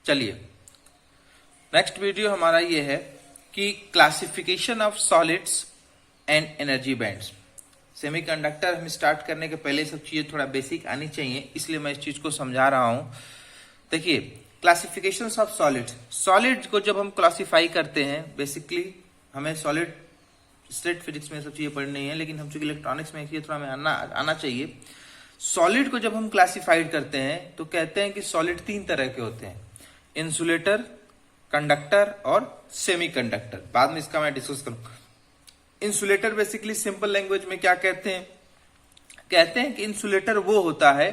चलिए next video हमारा ये है कि classification of solids and energy bands. Semiconductor हम स्टार्ट करने के पहले सब चीजें थोड़ा बेसिक आनी चाहिए, इसलिए मैं इस चीज को समझा रहा हूं। देखिए क्लासिफिकेशन ऑफ सॉलिड्स को जब हम क्लासिफाई करते हैं, बेसिकली हमें सॉलिड स्टेट फिजिक्स में सब चीजें पढ़नी है, लेकिन हम चूंकि इलेक्ट्रॉनिक्स में इसलिए थोड़ा हमें आना चाहिए। सॉलिड को जब हम क्लासिफाइड करते हैं तो कहते हैं कि सॉलिड तीन तरह के होते हैं, इंसुलेटर, कंडक्टर और सेमीकंडक्टर। बाद में इसका मैं डिस्कस करूंगा। इंसुलेटर बेसिकली सिंपल लैंग्वेज में क्या कहते हैं कि इंसुलेटर वो होता है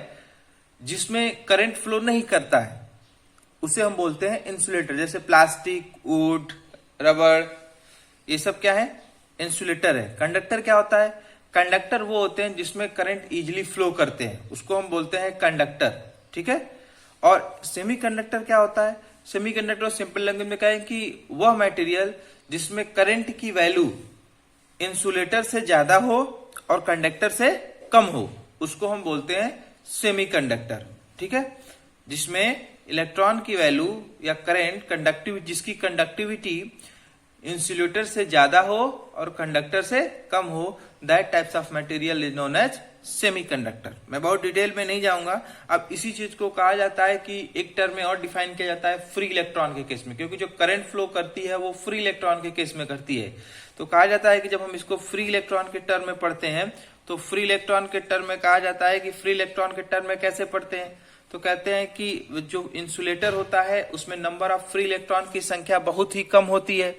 जिसमें करंट फ्लो नहीं करता है, उसे हम बोलते हैं इंसुलेटर। जैसे प्लास्टिक, वुड, रबड़, ये सब क्या है, इंसुलेटर है। कंडक्टर क्या होता है, कंडक्टर वो होते हैं जिसमें करंट इजीली फ्लो करते हैं, उसको हम बोलते हैं कंडक्टर। ठीक है। और सेमीकंडक्टर क्या होता है, सेमीकंडक्टर सिंपल लैंग्वेज में कहें कि वह मटेरियल जिसमें करंट की वैल्यू इंसुलेटर से ज्यादा हो और कंडक्टर से कम हो, उसको हम बोलते हैं सेमीकंडक्टर। ठीक है। जिसमें इलेक्ट्रॉन की वैल्यू या करंट जिसकी कंडक्टिविटी इंसुलेटर से ज्यादा हो और कंडक्टर से कम हो, that types of material is known as semiconductor. मैं बहुत डिटेल में नहीं जाऊंगा। अब इसी चीज को कहा जाता है कि एक टर्म में और डिफाइन किया जाता है फ्री इलेक्ट्रॉन के केस में, क्योंकि जो करंट फ्लो करती है वो फ्री इलेक्ट्रॉन के केस में करती है। तो कहा जाता है कि जब हम इसको फ्री इलेक्ट्रॉन के टर्म में पढ़ते हैं तो फ्री इलेक्ट्रॉन के टर्म में कहा जाता है कि फ्री इलेक्ट्रॉन के टर्म में कैसे पढ़ते हैं, तो कहते हैं कि जो इंसुलेटर होता है उसमें नंबर ऑफ फ्री इलेक्ट्रॉन की संख्या बहुत ही कम होती है।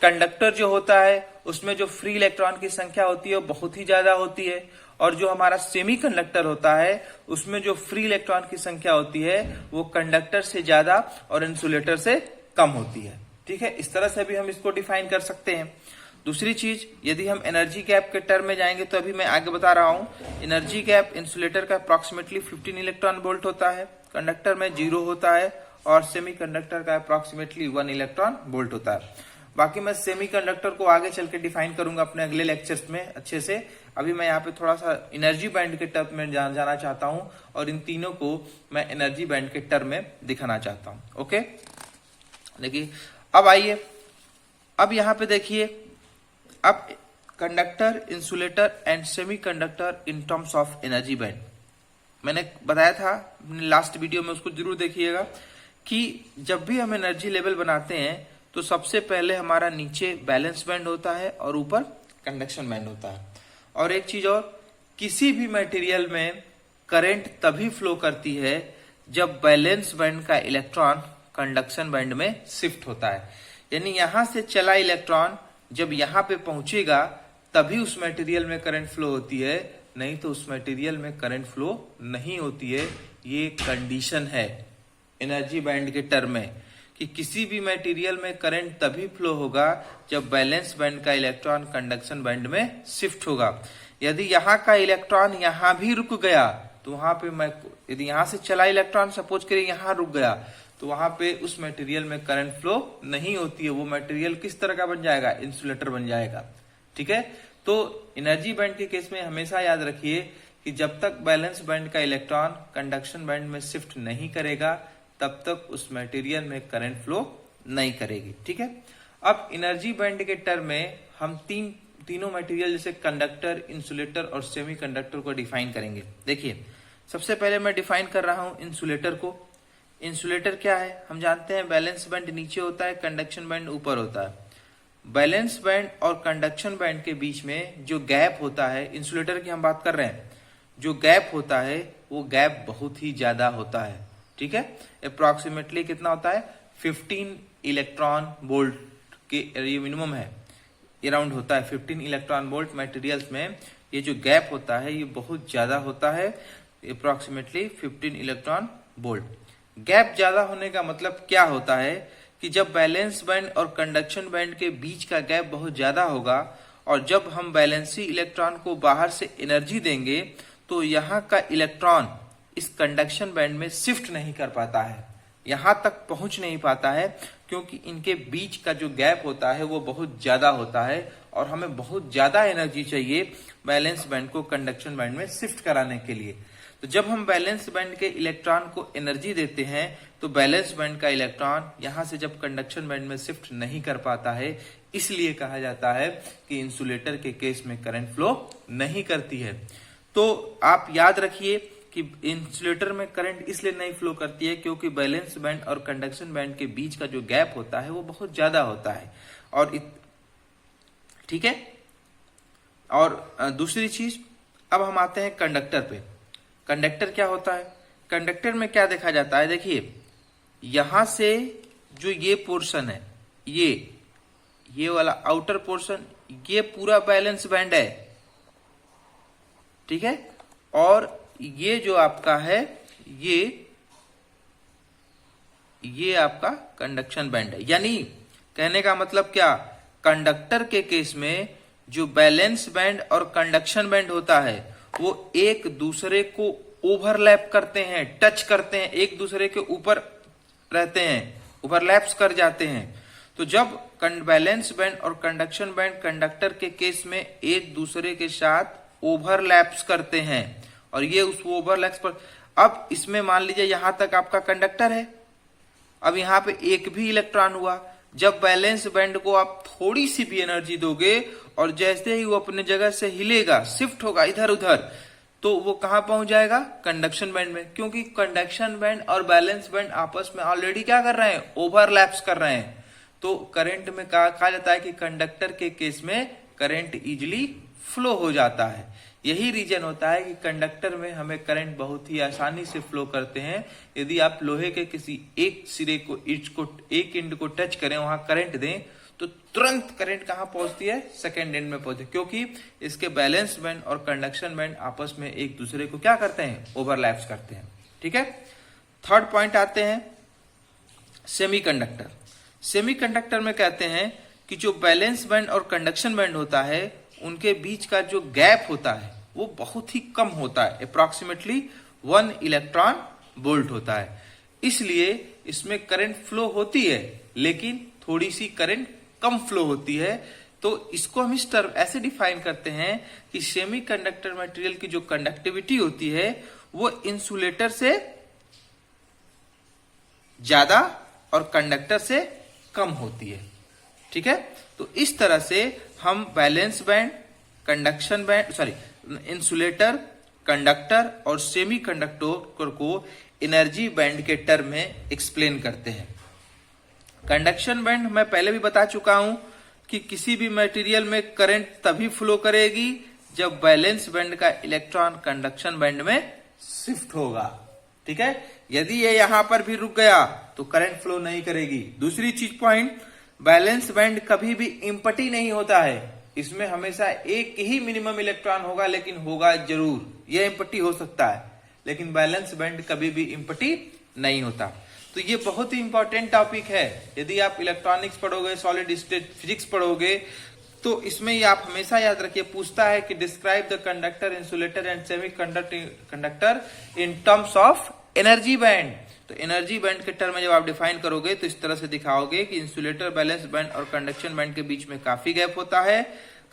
कंडक्टर जो होता है उसमें जो फ्री इलेक्ट्रॉन की संख्या होती है वो बहुत ही ज्यादा होती है। और जो हमारा सेमीकंडक्टर होता है उसमें जो फ्री इलेक्ट्रॉन की संख्या होती है वो कंडक्टर से ज्यादा और इंसुलेटर से कम होती है। ठीक है। इस तरह से भी हम इसको डिफाइन कर सकते हैं। दूसरी चीज, यदि हम एनर्जी गैप के टर्म में जाएंगे तो अभी मैं आगे बता रहा हूं, एनर्जी गैप इंसुलेटर का अप्रोक्सीमेटली 15 इलेक्ट्रॉन वोल्ट होता है, कंडक्टर में 0 होता है और सेमीकंडक्टर का अप्रोक्सीमेटली 1 इलेक्ट्रॉन वोल्ट होता है। बाकी मैं सेमीकंडक्टर को आगे चल के डिफाइन करूंगा अपने अगले लेक्चर्स में अच्छे से। अभी मैं यहाँ पे थोड़ा सा एनर्जी बैंड के टर्म में जाना चाहता हूं और इन तीनों को मैं एनर्जी बैंड के टर्म में दिखाना चाहता हूं। ओके, देखिए अब आइए, अब यहाँ पे देखिए, अब conductor, insulator and semiconductor in terms of energy band मैंने बताया था लास्ट वीडियो में, उसको जरूर देखिएगा कि जब भी हम एनर्जी लेवल बनाते हैं तो सबसे पहले हमारा नीचे बैलेंस बैंड होता है और ऊपर कंडक्शन बैंड होता है। और एक चीज और, किसी भी मटेरियल में करंट तभी फ्लो करती है जब बैलेंस बैंड का इलेक्ट्रॉन कंडक्शन बैंड में शिफ्ट होता है। यानी यहां से चला इलेक्ट्रॉन जब यहां पे पहुंचेगा तभी उस मटेरियल में करंट फ्लो होती है, नहीं तो उस मटेरियल में करंट फ्लो नहीं होती है। ये कंडीशन है एनर्जी बैंड के टर्म में कि किसी भी मटेरियल में करंट तभी फ्लो होगा जब बैलेंस बैंड का इलेक्ट्रॉन कंडक्शन बैंड में शिफ्ट होगा। यदि यहाँ का इलेक्ट्रॉन यहाँ भी रुक गया तो वहां पे यदि यहाँ से चला इलेक्ट्रॉन सपोज करिए यहाँ रुक गया तो वहां पे उस मटेरियल में करंट फ्लो नहीं होती है। वो मटेरियल किस तरह का बन जाएगा, इंसुलेटर बन जाएगा। ठीक है। तो एनर्जी बैंड के केस में हमेशा याद रखिए कि जब तक बैलेंस बैंड का इलेक्ट्रॉन कंडक्शन बैंड में शिफ्ट नहीं करेगा तब तक उस मटेरियल में करंट फ्लो नहीं करेगी। ठीक है। अब एनर्जी बैंड के टर्म में हम तीनों मटेरियल जैसे कंडक्टर, इंसुलेटर और सेमीकंडक्टर को डिफाइन करेंगे। देखिए सबसे पहले मैं डिफाइन कर रहा हूं इंसुलेटर को। इंसुलेटर क्या है, हम जानते हैं बैलेंस बैंड नीचे होता है, कंडक्शन बैंड ऊपर होता है। बैलेंस बैंड और कंडक्शन बैंड के बीच में जो गैप होता है, इंसुलेटर की हम बात कर रहे हैं, जो गैप होता है वो गैप बहुत ही ज्यादा होता है। ठीक है। अप्रोक्सीमेटली कितना होता है, 15 इलेक्ट्रॉन वोल्ट के ये मिनिमम है, अराउंड होता है 15 इलेक्ट्रॉन वोल्ट। मटेरियल्स में ये जो गैप होता है ये बहुत ज्यादा होता है, अप्रोक्सीमेटली 15 इलेक्ट्रॉन वोल्ट। गैप ज्यादा होने का मतलब क्या होता है कि जब बैलेंस बैंड और कंडक्शन बैंड के बीच का गैप बहुत ज्यादा होगा और जब हम बैलेंसी इलेक्ट्रॉन को बाहर से एनर्जी देंगे तो यहाँ का इलेक्ट्रॉन इस कंडक्शन बैंड में शिफ्ट नहीं कर पाता है, यहां तक पहुंच नहीं पाता है, क्योंकि इनके बीच का जो गैप होता है वो बहुत ज्यादा होता है और हमें बहुत ज्यादा एनर्जी चाहिए बैलेंस बैंड को कंडक्शन बैंड में शिफ्ट कराने के लिए। तो जब हम बैलेंस बैंड के इलेक्ट्रॉन को एनर्जी देते हैं तो बैलेंस बैंड का इलेक्ट्रॉन यहां से जब कंडक्शन बैंड में शिफ्ट नहीं कर पाता है, इसलिए कहा जाता है कि इंसुलेटर के केस में करंट फ्लो नहीं करती है। तो आप याद रखिए कि इंसुलेटर में करंट इसलिए नहीं फ्लो करती है क्योंकि बैलेंस बैंड और कंडक्शन बैंड के बीच का जो गैप होता है वो बहुत ज्यादा होता है। और ठीक है, और दूसरी चीज, अब हम आते हैं कंडक्टर पे। कंडक्टर क्या होता है? कंडक्टर में क्या देखा जाता है, देखिए यहां से जो ये पोर्शन है, ये वाला आउटर पोर्शन, ये पूरा बैलेंस बैंड है, ठीक है, और ये जो आपका है ये आपका कंडक्शन बैंड है। यानी कहने का मतलब क्या, कंडक्टर के केस में जो बैलेंस बैंड और कंडक्शन बैंड होता है वो एक दूसरे को ओवरलैप करते हैं, टच करते हैं, एक दूसरे के ऊपर रहते हैं, ओवरलैप्स कर जाते हैं। तो जब बैलेंस बैंड और कंडक्शन बैंड कंडक्टर के केस में एक दूसरे के साथ ओवरलैप्स करते हैं और ये उस ओवरलैप्स पर, अब इसमें मान लीजिए यहां तक आपका कंडक्टर है, अब यहां पे एक भी इलेक्ट्रॉन हुआ, जब बैलेंस बैंड को आप थोड़ी सी भी एनर्जी दोगे और जैसे ही वो अपने जगह से हिलेगा, शिफ्ट होगा इधर उधर, तो वो कहां पहुंच जाएगा, कंडक्शन बैंड में, क्योंकि कंडक्शन बैंड और बैलेंस बैंड आपस में ऑलरेडी क्या कर रहे हैं, ओवरलैप्स कर रहे हैं। तो करंट में कहा जाता है कि कंडक्टर के केस में करंट इजिली फ्लो हो जाता है। यही रीजन होता है कि कंडक्टर में हमें करंट बहुत ही आसानी से फ्लो करते हैं। यदि आप लोहे के किसी एक सिरे को, एक एंड को टच करें, वहां करंट दें, तो तुरंत करंट कहां पहुंचती है, सेकेंड एंड में पहुंचती है, क्योंकि इसके बैलेंस बैंड और कंडक्शन बैंड आपस में एक दूसरे को क्या करते हैं, ओवरलैप्स करते हैं। ठीक है, थर्ड पॉइंट आते हैं सेमीकंडक्टर। सेमीकंडक्टर में कहते हैं कि जो बैलेंस बैंड और कंडक्शन बैंड होता है उनके बीच का जो गैप होता है वो बहुत ही कम होता है, अप्रोक्सीमेटली 1 इलेक्ट्रॉन वोल्ट होता है। इसलिए इसमें करंट फ्लो होती है लेकिन थोड़ी सी करंट कम फ्लो होती है। तो इसको हम इस तरह ऐसे डिफाइन करते हैं कि सेमीकंडक्टर मटेरियल की जो कंडक्टिविटी होती है वो इंसुलेटर से ज्यादा और कंडक्टर से कम होती है। ठीक है, तो इस तरह से हम balance band, conduction band, insulator, conductor और सेमीकंडक्टर को एनर्जी बैंड के टर्म में एक्सप्लेन करते हैं। कंडक्शन बैंड मैं पहले भी बता चुका हूं कि किसी भी मटेरियल में करंट तभी फ्लो करेगी जब बैलेंस बैंड का इलेक्ट्रॉन कंडक्शन बैंड में शिफ्ट होगा। ठीक है, यदि ये यहां पर भी रुक गया तो करंट फ्लो नहीं करेगी। दूसरी चीज पॉइंट, बैलेंस बैंड कभी भी इम्पटी नहीं होता है, इसमें हमेशा एक ही मिनिमम इलेक्ट्रॉन होगा, लेकिन होगा जरूर, यह इम्पटी हो सकता है, लेकिन बैलेंस बैंड कभी भी इम्पटी नहीं होता। तो ये बहुत ही इंपॉर्टेंट टॉपिक है। यदि आप इलेक्ट्रॉनिक्स पढ़ोगे, सॉलिड स्टेट फिजिक्स पढ़ोगे, तो इसमें ही आप हमेशा याद रखिए, पूछता है कि describe the conductor, insulator and semi conductor in terms of energy band. तो एनर्जी बैंड के टर्म में जब आप डिफाइन करोगे तो इस तरह से दिखाओगे कि इंसुलेटर, बैलेंस बैंड और कंडक्शन बैंड के बीच में काफी गैप होता है।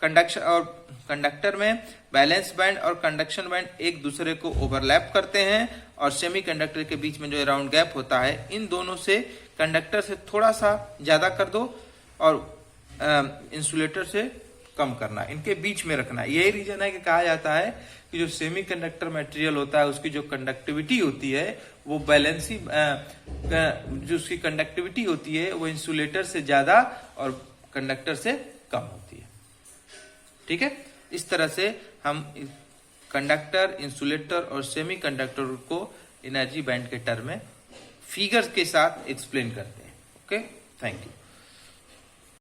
कंडक्टर में बैलेंस बैंड और कंडक्शन बैंड एक दूसरे को ओवरलैप करते हैं और सेमीकंडक्टर के बीच में जो अराउंड गैप होता है, इन दोनों से कंडक्टर से थोड़ा सा ज्यादा कर दो और इंसुलेटर से कम करना, इनके बीच में रखना। यही रीजन है कि कहा जाता है कि जो सेमीकंडक्टर मटेरियल होता है उसकी जो कंडक्टिविटी होती है वो जो उसकी कंडक्टिविटी होती है वो इंसुलेटर से ज्यादा और कंडक्टर से कम होती है। ठीक है, इस तरह से हम कंडक्टर, इंसुलेटर और सेमीकंडक्टर को एनर्जी बैंड के टर्म में फिगर्स के साथ एक्सप्लेन करते हैं। Okay, thank you.